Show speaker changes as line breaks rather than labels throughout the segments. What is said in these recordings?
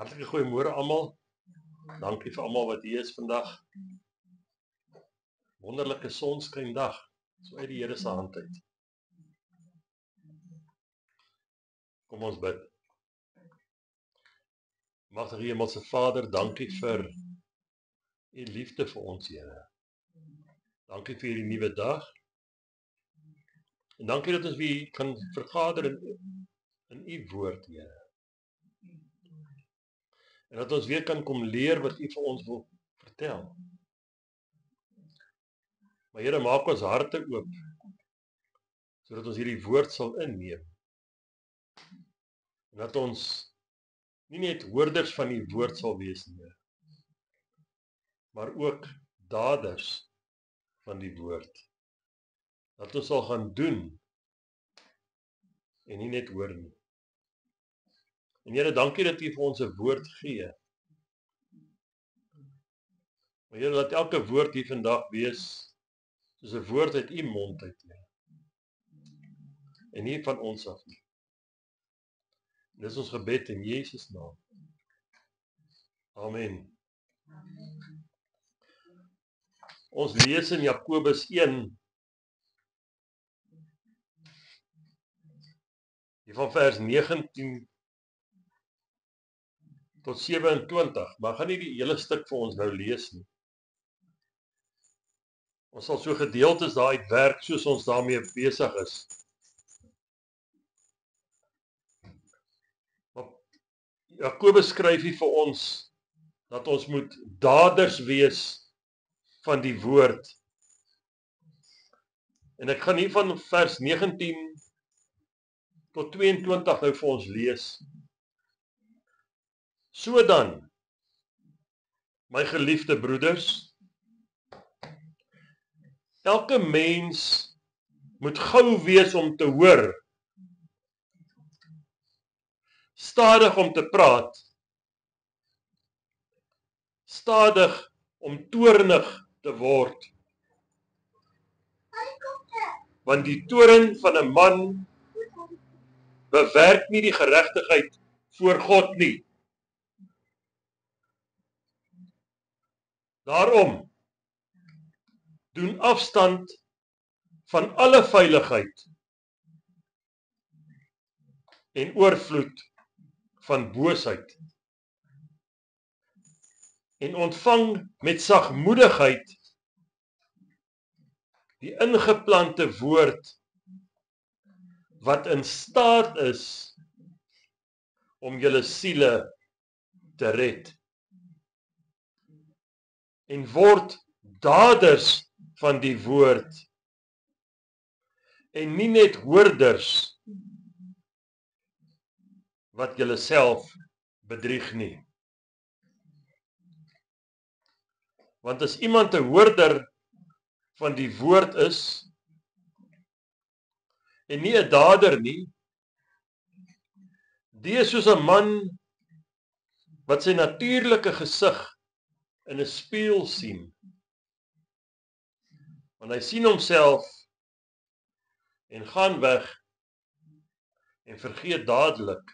Hartlike goeiemôre almal. Dankie vir almal wat hier is vandag. Wonderlike sonskyndag, so uit die Here se hand uit. Kom ons bid. Magtige Hemelse Vader, dankie vir u liefde vir ons, Here. Dankie vir hierdie nuwe dag. En dankie dat ons weer kan vergader in u woord, Here. En dat ons weer kan kom leer wat u vir ons wil vertel. Maar Here, maak ons harte oop, sodat ons hierdie woord sal inneem. En dat ons nie net hoorders van die woord sal wees nie, maar ook daders van die woord. Dat ons sal gaan doen en nie net hoor nie. En Here, dankie dat u vir ons 'n woord gee. Maar Here, laat elke woord hier vandag wees soos 'n woord uit u mond uit, Here. En nie van ons af nie. En dis ons gebed in Jesus naam. Amen. Ons lees in Jakobus 1 hier van vers 19 tot 27, maar gaan nie die hele stuk vir ons nou lees nie. Ons sal so gedeeltes daar uitwerk soos ons daarmee besig is. Maar Jakobus skryf hier vir ons dat ons moet daders wees van die woord. En ek gaan hier van vers 19 tot 22 nou vir ons lees. So dan, my geliefde broeders, elke mens moet gou wees om te hoor, stadig om te praat, stadig om toornig te word. Want die toorn van 'n man bewerk nie die geregtigheid voor God nie. Daarom, doen afstand van alle veiligheid en oorvloed van boosheid en ontvang met sagmoedigheid die ingeplante woord wat in staat is om julle siele te red. En word daders van die woord en nie net hoorders wat julle self bedrieg nie. Want as iemand 'n hoorder van die woord is en nie 'n dader nie, die is soos 'n man wat sy natuurlike gesig in 'n spieël sien. Want hy sien homself en gaan weg en vergeet dadelik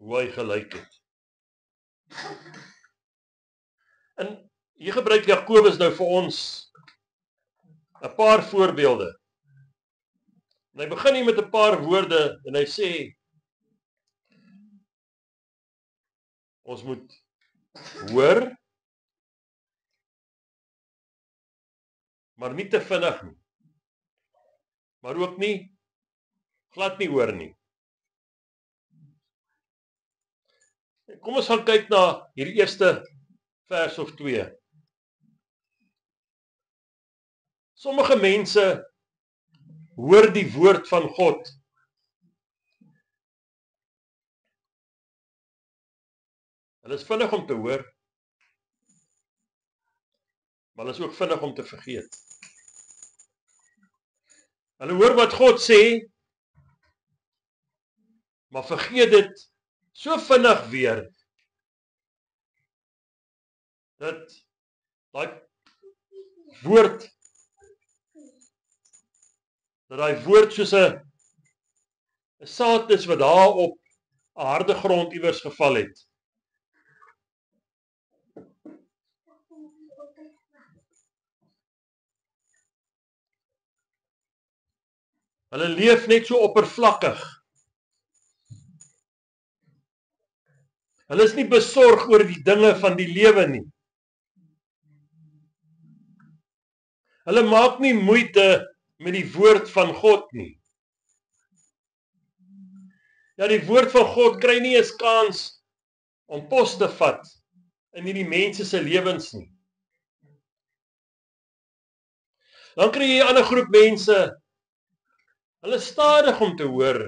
hoe hy gelyk het. En hier gebruik Jakobus nou vir ons 'n paar voorbeelde. En hy begin hier met 'n paar woorde en hy sê ons moet hoor, maar nie te vinnig nie. Maar ook nie glad nie hoor nie. Kom ons gaan kyk na hierdie eerste vers of 2. Sommige mense hoor die woord van God. Hulle is vinnig om te hoor, maar hulle is ook vinnig om te vergeet. Hulle hoor wat God sê, maar vergeet dit so vinnig weer, dat daai woord soos 'n saad is wat daar op 'n harde grond iewers geval het. Hulle leef net so oppervlakkig. Hulle is nie besorg oor die dinge van die lewe nie. Hulle maak nie moeite met die woord van God nie. Ja, die woord van God kry nie eens kans om pos te vat in hierdie mense se lewens nie. Dan kry jy 'n ander groep mense, hulle is stadig om te hoor,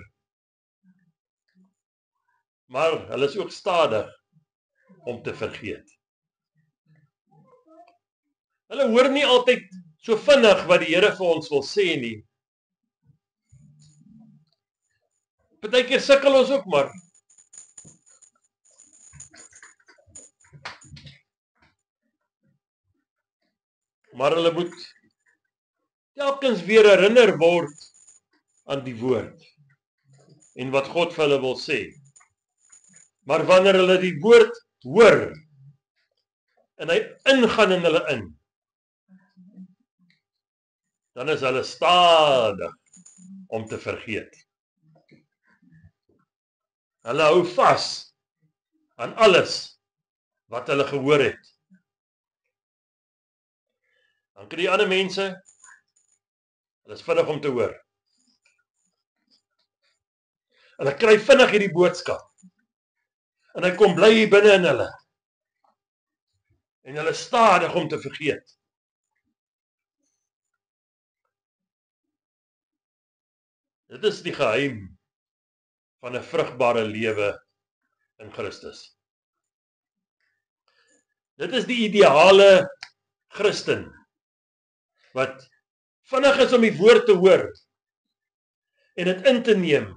maar hulle is ook stadig om te vergeet. Hulle hoor nie altyd so vinnig wat die Here vir ons wil sê nie. Partykeer sukkel ons ook maar. Maar hulle moet telkens weer herinner word aan die woord en wat God vir hulle wil sê. Maar wanneer hulle die woord hoor en hy ingaan in hulle in, dan is hulle stadig om te vergeet. Hulle hou vas aan alles wat hulle gehoor het. Dan kry jy ander mense, hulle is vinnig om te hoor. Hulle kry vinnig hierdie boodskap. En hy kom bly hier binne in hulle. En hulle is stadig om te vergeet. Dit is die geheim van 'n vrugbare lewe in Christus. Dit is die ideale Christen wat vinnig is om die woord te hoor en dit in te neem,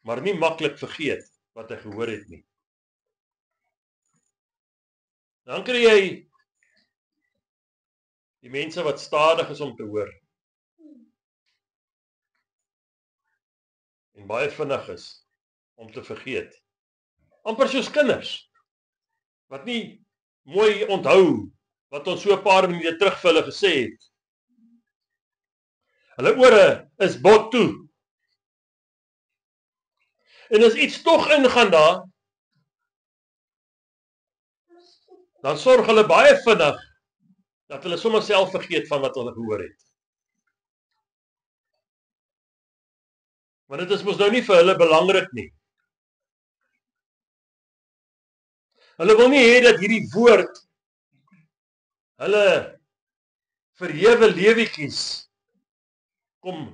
maar nie maklik vergeet wat hy gehoor het nie. Dan kry jy die mense wat stadig is om te hoor en baie vinnig is om te vergeet. Amper soos kinders wat nie mooi onthou wat ons so 'n paar minute terug vir hulle gesê het. Hulle ore is bot toe. En as iets tog ingaan daar, dan sorg hulle baie vinnig dat hulle sommer self vergeet van wat hulle gehoor het. Want dit is mos nou nie vir hulle belangrik nie. Hulle wil nie hê dat hierdie woord hulle verhewe lewetjies kom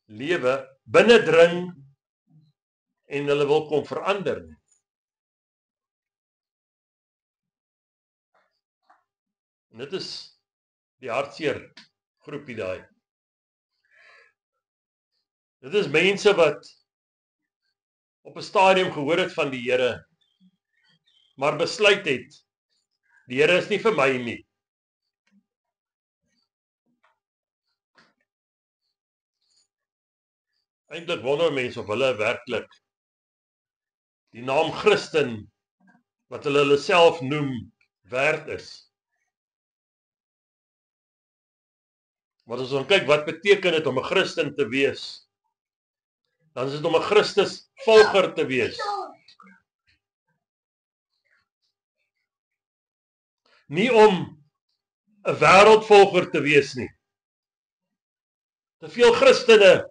lewe, binnendring en hulle wil kom verander nie. En dit is die hartseer groepie daai. Dit is mense wat op 'n stadium gehoor het van die Here, maar besluit het, die Here is nie vir my nie. Eintlik wonder mense of hulle werklik die naam Christen, wat hulle self noem, werd is. Maar as ons kyk, wat beteken dit om 'n Christen te wees? Dan is dit om 'n Christus volger te wees. Nie om 'n wêreldvolger te wees nie. Te veel Christene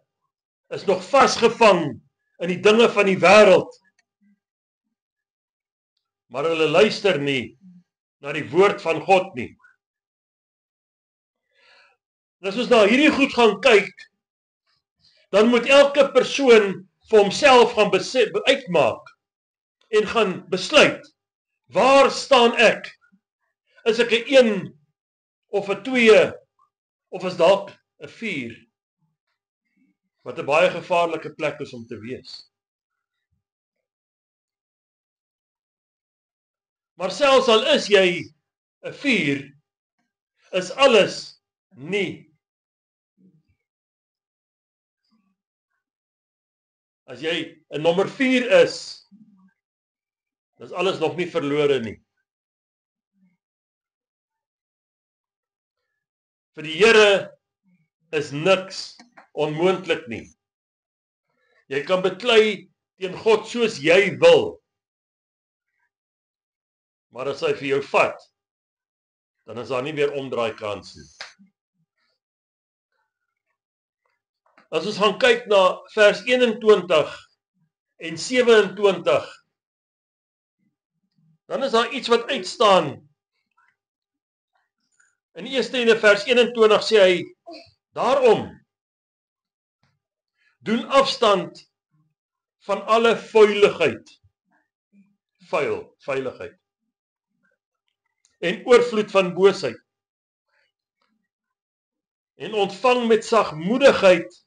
is nog vasgevang in die dinge van die wêreld. Maar hulle luister nie na die woord van God nie. En as ons na hierdie goed gaan kyk, dan moet elke persoon vir homself gaan uitmaak en gaan besluit, waar staan ek? Is ek 'n 1 of 'n 2 of is dalk 'n 4? Wat 'n baie gevaarlike plek is om te wees. Maar selfs al is jy 'n 4, is alles nie. As jy 'n nommer 4 is alles nog nie verlore nie. Vir die Here is niks onmoontlik nie. Jy kan beklei teen God soos jy wil. Maar as hy vir jou vat, dan is daar nie weer omdraai kans nie. As ons gaan kyk na vers 21 en 27, dan is daar iets wat uitstaan. In die eerste en vers 21 sê hy, daarom, doen afstand van alle vuiligheid, vuiligheid, en oorvloed van boosheid, en ontvang met sagmoedigheid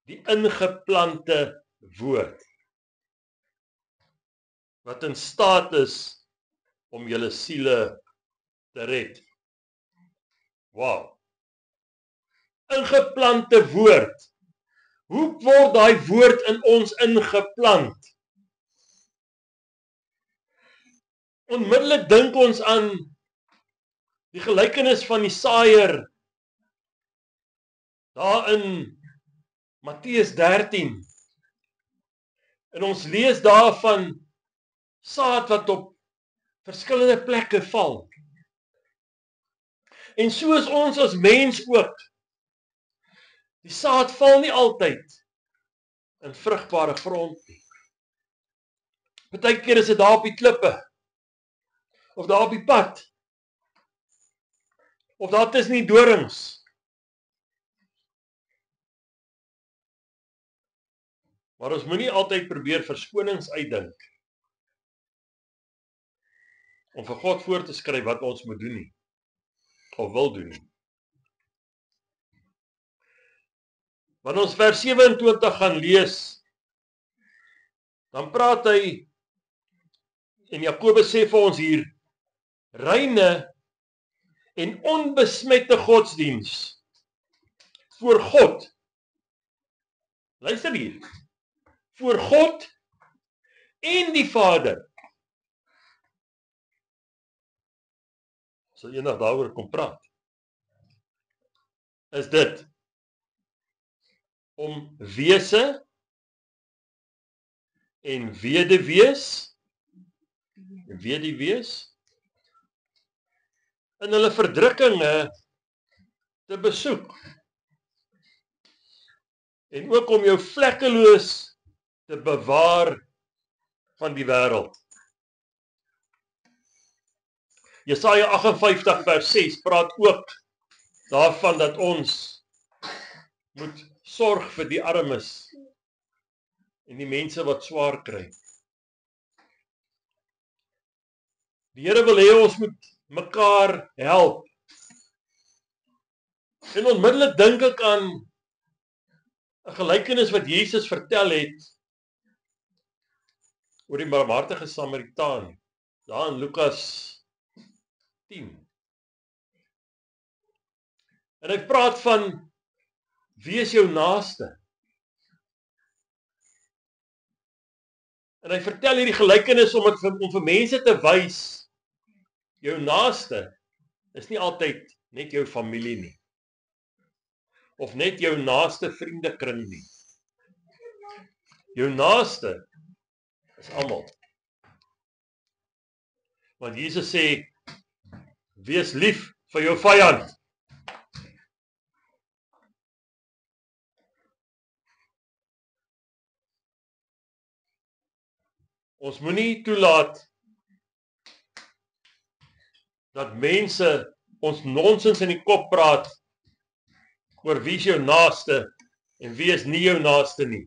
die ingeplante woord, wat in staat is om julle siele te red. Wow. Ingeplante woord. Hoe word daai woord in ons ingeplant? Onmiddellik dink ons aan die gelykenis van die saaier daar in Matteus 13. En ons lees daarvan saad wat op verskillende plekke val. En so is ons as mens ook. Die saad val nie altyd in vrugbare grond nie. Partykeer is dit daar op die klippe, of daar op die pad, of daar tussen die dorings. Maar ons moenie altyd probeer verskonings uitdink om vir God voor te skryf wat ons moet doen nie, of wil doen nie. Wanneer ons vers 27 gaan lees, dan praat hy, en Jakobus sê vir ons hier, reine en onbesmette godsdiens voor God. Luister hier, voor God en die Vader. Sal eendag daaroor kom praat. Is dit om wese en weduwees in hulle verdrukkinge te besoek. En ook om jou vlekkeloos te bewaar van die wêreld. Jesaja 58 vers 6 praat ook daarvan dat ons moet sorg vir die armes en die mense wat swaar kry. Die Here wil hê ons moet mekaar help. En onmiddellik dink ek aan 'n gelykenis wat Jesus vertel het oor die barmhartige Samaritaan, daar in Lukas 10. En hy praat van, wie is jou naaste? En hy vertel hierdie gelykenis om vir mense te wys, jou naaste is nie altyd net jou familie nie, of net jou naaste vriendekring nie. Jou naaste is almal. Want Jesus sê, wees lief vir jou vyand. Ons moenie toelaat dat mense ons nonsens in die kop praat oor wie is jou naaste en wie is nie jou naaste nie.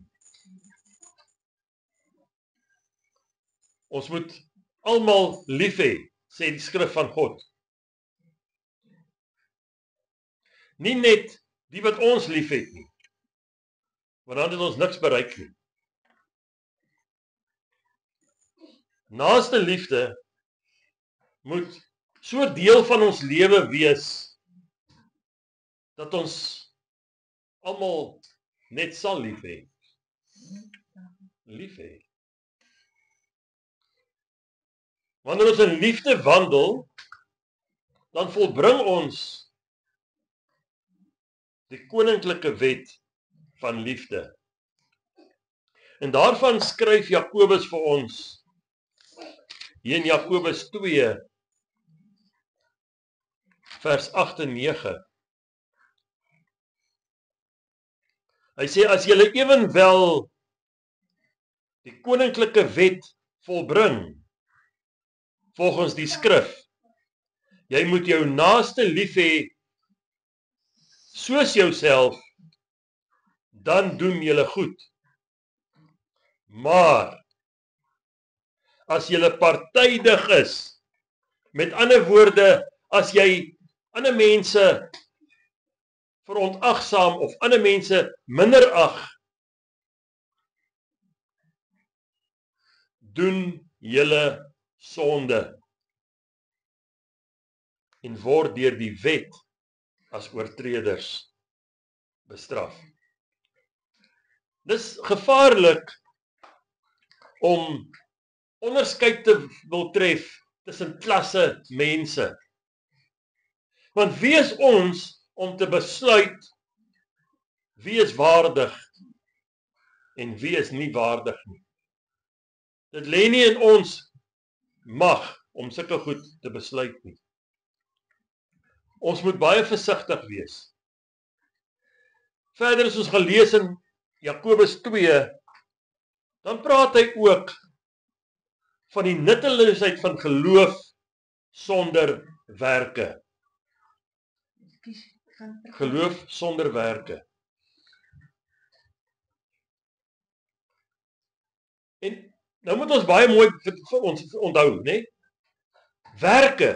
Ons moet almal lief hê, sê die skrif van God. Nie net die wat ons lief het nie, want dan het ons niks bereik nie. Naaste liefde moet so deel van ons lewe wees, dat ons almal net sal lief hê. Lief hê. Wanneer ons in liefde wandel, dan volbring ons die koninklike wet van liefde. En daarvan skryf Jakobus vir ons, hier in Jakobus 2, vers 8 en 9. Hy sê, as julle ewenwel die koninklike wet volbring, volgens die skrif, jy moet jou naaste lief hê soos jouself, dan doen julle goed. Maar, as julle partydig is, met ander woorde, as jy ander mense verontagsaam of ander mense minderag, doen julle sonde en word deur die wet as oortreders bestraf. Dis gevaarlik om onderskeid te wil tref tussen klasse mense. Want wie is ons om te besluit wie is waardig en wie is nie waardig nie? Dit lê nie in ons mag om sulke goed te besluit nie. Ons moet baie versigtig wees. Verder as ons gelees in Jakobus 2, dan praat hy ook van die nutteloosheid van geloof sonder werke. Geloof sonder werke. En nou moet ons baie mooi vir ons onthou, né? Werke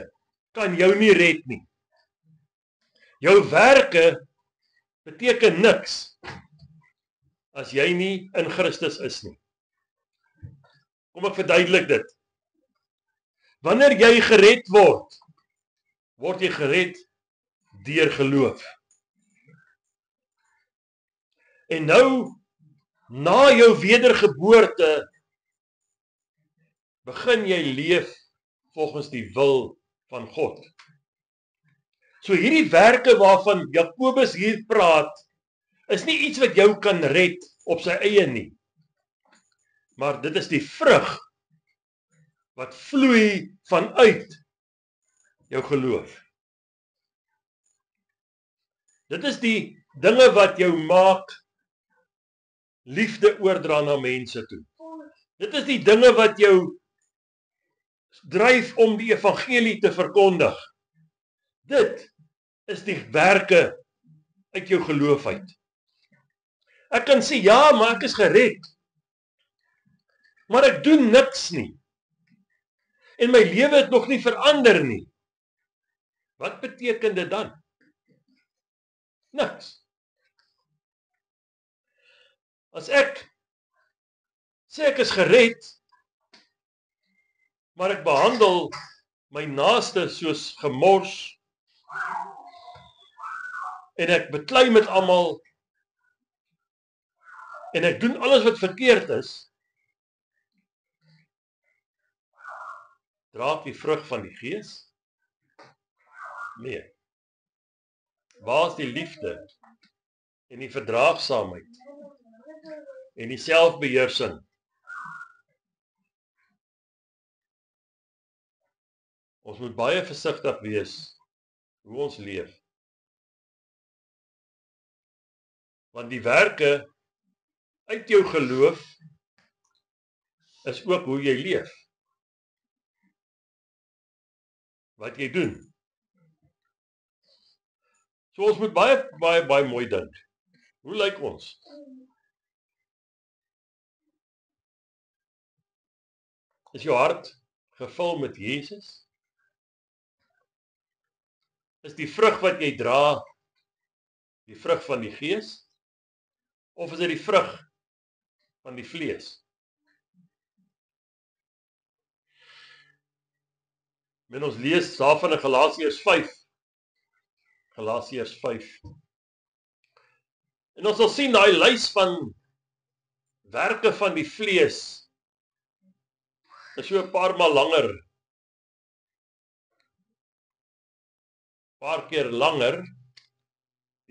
kan jou nie red nie. Jou werke beteken niks as jy nie in Christus is nie. Kom ek verduidelik dit. Wanneer jy gered word, word jy gered deur geloof. En nou, na jou wedergeboorte, begin jy leef volgens die wil van God. So hierdie werke waarvan Jakobus hier praat, is nie iets wat jou kan red op sy eie nie. Maar dit is die vrug wat vloei vanuit jou geloof. Dit is die dinge wat jou maak liefde oordra na mense toe. Dit is die dinge wat jou dryf om die evangelie te verkondig. Dit is die werke uit jou geloof uit. Ek kan sê, ja, maar ek is gered. Maar ek doen niks nie. En my lewe het nog nie verander nie. Wat beteken dit dan? Niks. As ek sê ek is gered, maar ek behandel my naaste soos gemors, en ek beklei met almal, en ek doen alles wat verkeerd is, dra ek die vrug van die Gees? Nee. Waar is die liefde en die verdraagsaamheid en die selfbeheersing? Ons moet baie versigtig wees hoe ons leef. Want die werke uit jou geloof is ook hoe jy leef. Wat jy doen. So ons moet baie mooi dink. Hoe lyk ons? Is jou hart gevul met Jesus? Is die vrug wat jy dra die vrug van die Gees? Of is dit die vrug van die vlees? Men ons lees daarvan in Galasiërs 5. Galasiërs 5. En ons sal sien daai lys van werke van die vlees is so 'n paar maal langer. Paar keer langer.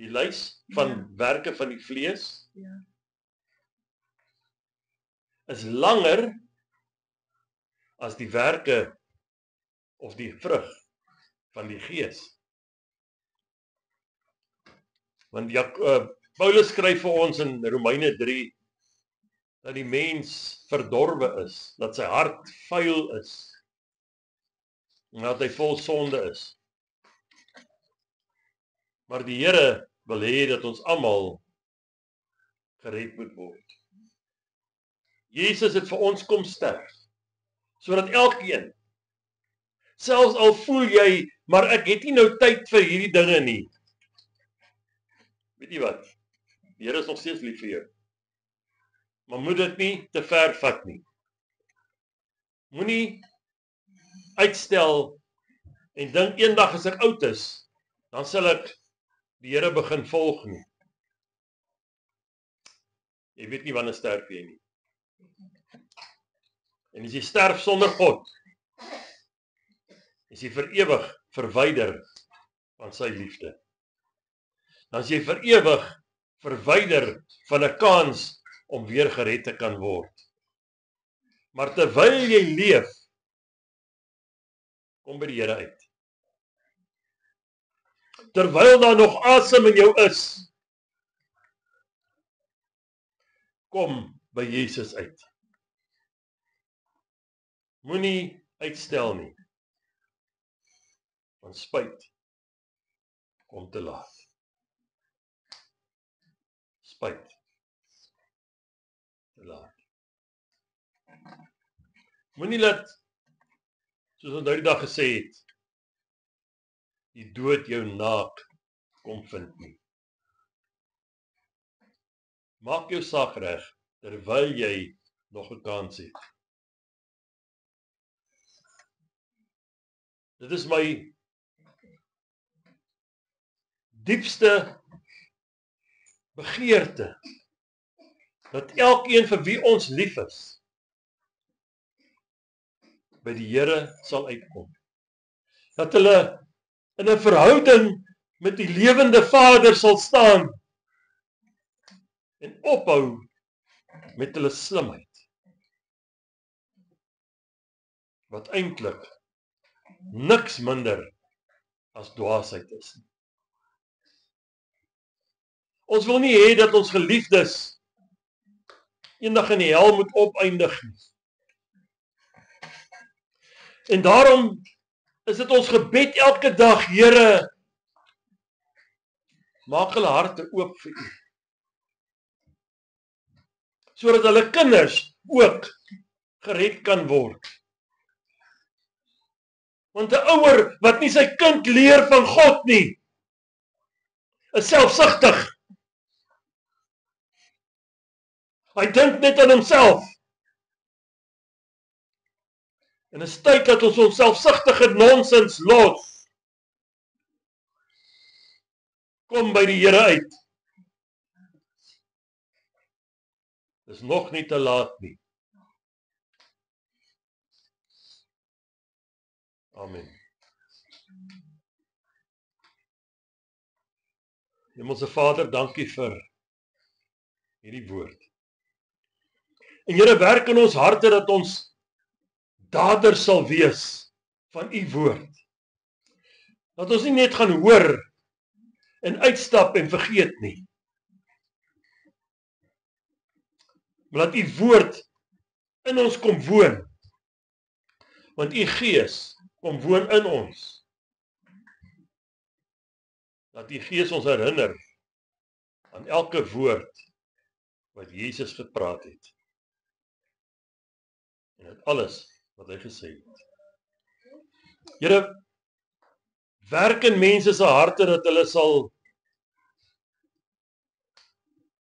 die lys van werke van die vlees, is langer as die werke of die vrug van die gees. Want Paulus skryf vir ons in Romeine 3, dat die mens verdorwe is, dat sy hart vuil is, en dat hy vol sonde is. Maar die Here wil hê dat ons almal gered moet word. Jesus het vir ons kom sterf, sodat elkeen, selfs al voel jy, maar ek het nie nou tyd vir hierdie dinge nie. Weet jy wat? Die Here is nog steeds lief vir jou. Maar moet dit nie te ver vat nie. Moenie uitstel en dink eendag as ek oud is, dan sal ek die Here begin volg nie. Jy weet nie wanneer sterf jy nie. En as jy sterf sonder God, is jy vir ewig verwyder van sy liefde. Dan is jy vir ewig verwyder van 'n kans om weer gered te kan word. Maar terwyl jy leef, kom by die Here uit. Terwyl daar nog asem in jou is, kom by Jesus uit. Moenie uitstel nie. Want spyt kom te laat. Spyt te laat. Moenie laat, soos ons nou die dag gesê het, die dood jou naak kom vind nie. Maak jou saak reg, terwyl jy nog 'n kans het. Dit is my diepste begeerte, dat elkeen vir wie ons lief is, by die Here sal uitkom. Dat hulle in 'n verhouding met die lewende Vader sal staan, en ophou met hulle slimheid, wat eintlik niks minder as dwaasheid is. Ons wil nie hê dat ons geliefdes eendag in die hel moet opeindig nie. En daarom is dit ons gebed elke dag, Here, maak hulle harte oop vir U, sodat hulle kinders ook gered kan word. Want 'n ouer wat nie sy kind leer van God nie, is selfsugtig. Hy dink net aan homself. En dit is tyd dat ons ons selfsugtige nonsens los. Kom by die Here uit. Dis nog nie te laat nie. Amen. Hemelse Vader, dankie vir hierdie woord. En Here, werk in ons harte dat ons daders sal wees van U woord. Dat ons nie net gaan hoor en uitstap en vergeet nie. Maar dat U woord in ons kom woon. Want U Gees kom woon in ons. Dat U Gees ons herinner aan elke woord wat Jesus gepraat het. En dit alles wat hy gesê het. Here, werk in mense se harte dat hulle sal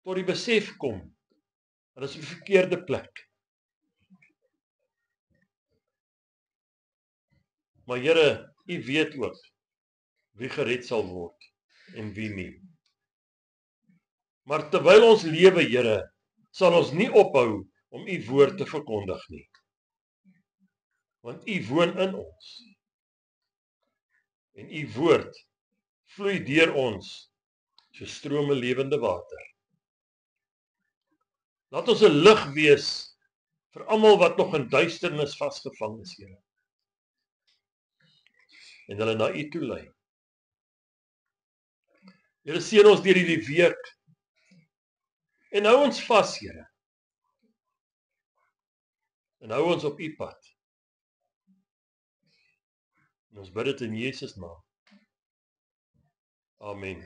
tot die besef kom. Dat is 'n verkeerde plek. Maar Here, U weet ook wie gered sal word en wie nie. Maar terwyl ons lewe, Here, sal ons nie ophou om U woord te verkondig nie. Want U woon in ons. En U woord vloei deur ons, so strome lewende water. Laat ons 'n lig wees vir almal wat nog in duisternis vasgevang is, Here. En hulle na U toe lei. Here, seën ons deur hierdie week. En hou ons vas, Here. En hou ons op U pad. En ons bid dit in Jesus naam. Amen.